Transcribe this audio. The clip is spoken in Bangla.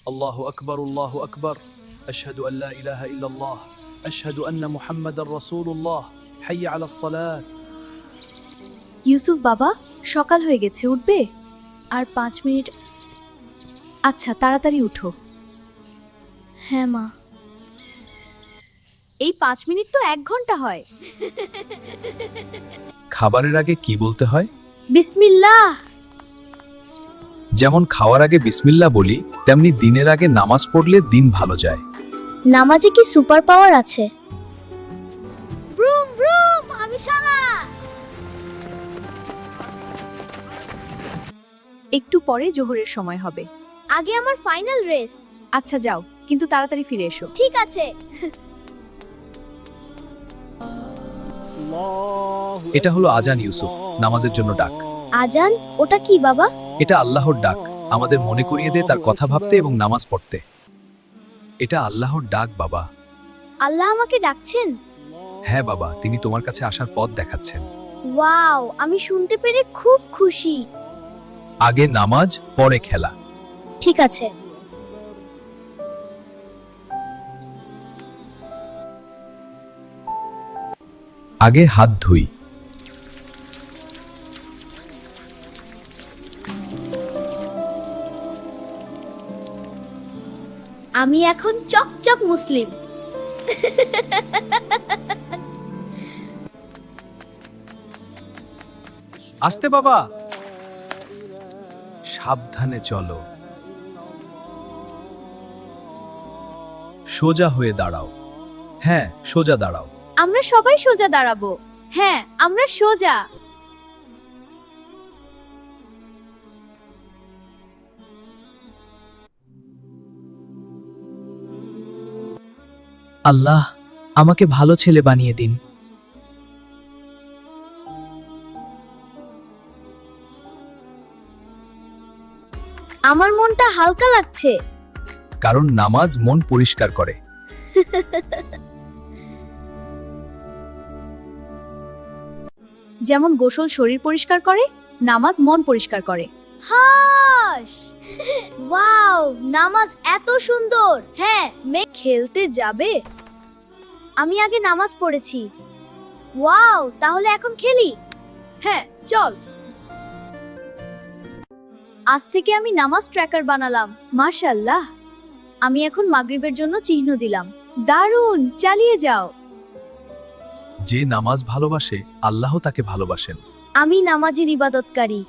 الله أكبر الله أكبر أشهد أن لا إله إلا الله أشهد أن محمد رسول الله حي على الصلاة ইউসুফ বাবা, সকাল হয়ে গেছে, উঠবে? আর 5 মিনিট। আচ্ছা, তাড়াতাড়ি উঠো। হ্যাঁ মা। এই 5 মিনিট তো 1 ঘন্টা হয়। খাবারের আগে কি বলতে হয়? বিসমিল্লাহ। যেমন খাওয়ার আগে বিসমিল্লাহ বলি, তেমনি দিনের আগে নামাজ পড়লে দিন ভালো যায়। নামাজে কি সুপার পাওয়ার আছে? ব্রুম ব্রুম, আমি সারা। একটু পরে জোহরের সময় হবে। আগে আমার ফাইনাল রেস। আচ্ছা যাও, কিন্তু তাড়াতাড়ি ফিরে এসো। ঠিক আছে। এটা হলো আজান ইউসুফ, নামাজের জন্য ডাক। আজান? ওটা কি বাবা? এটা আল্লাহর ডাক, আমাদের মনে করিয়ে দেয় তার কথা ভাবতে এবং নামাজ পড়তে। এটা আল্লাহর ডাক বাবা। আল্লাহ আমাকে ডাকছেন? হ্যাঁ বাবা, তিনি তোমার কাছে আসার পথ দেখাচ্ছেন। ওয়াও, আমি শুনতে পেরে খুব খুশি। আগে নামাজ, পরে খেলা। ঠিক আছে। আগে হাত ধুই। আমি এখন চকচক মুসলিম। আস্তে বাবা, সাবধানে চলো। সোজা হয়ে দাঁড়াও। হ্যাঁ, সোজা দাঁড়াও। আমরা সবাই সোজা দাঁড়াবো। হ্যাঁ, আমরা সোজা। আল্লাহ, আমাকে ভালো ছেলে বানিয়ে দিন। আমার মনটা হালকা লাগছে। কারণ নামাজ মন পরিষ্কার করে। যেমন গোসল শরীর পরিষ্কার করে, নামাজ মন পরিষ্কার করে। হাস! ওয়াও, নামাজ এত সুন্দর। হ্যাঁ, মেয়ে খেলতে যাবে? আমি আগে নামাজ পড়েছি। ওয়াও, তাহলে এখন খেলি। হ্যাঁ, চল। আজ থেকে আমি নামাজ ট্র্যাকার বানালাম। মাশাআল্লাহ, আমি এখন মাগরিবের জন্য চিহ্ন দিলাম। দারুণ, চালিয়ে যাও। যে নামাজ ভালোবাসে, আল্লাহ তাকে ভালোবাসেন। আমি নামাজের ইবাদতকারী।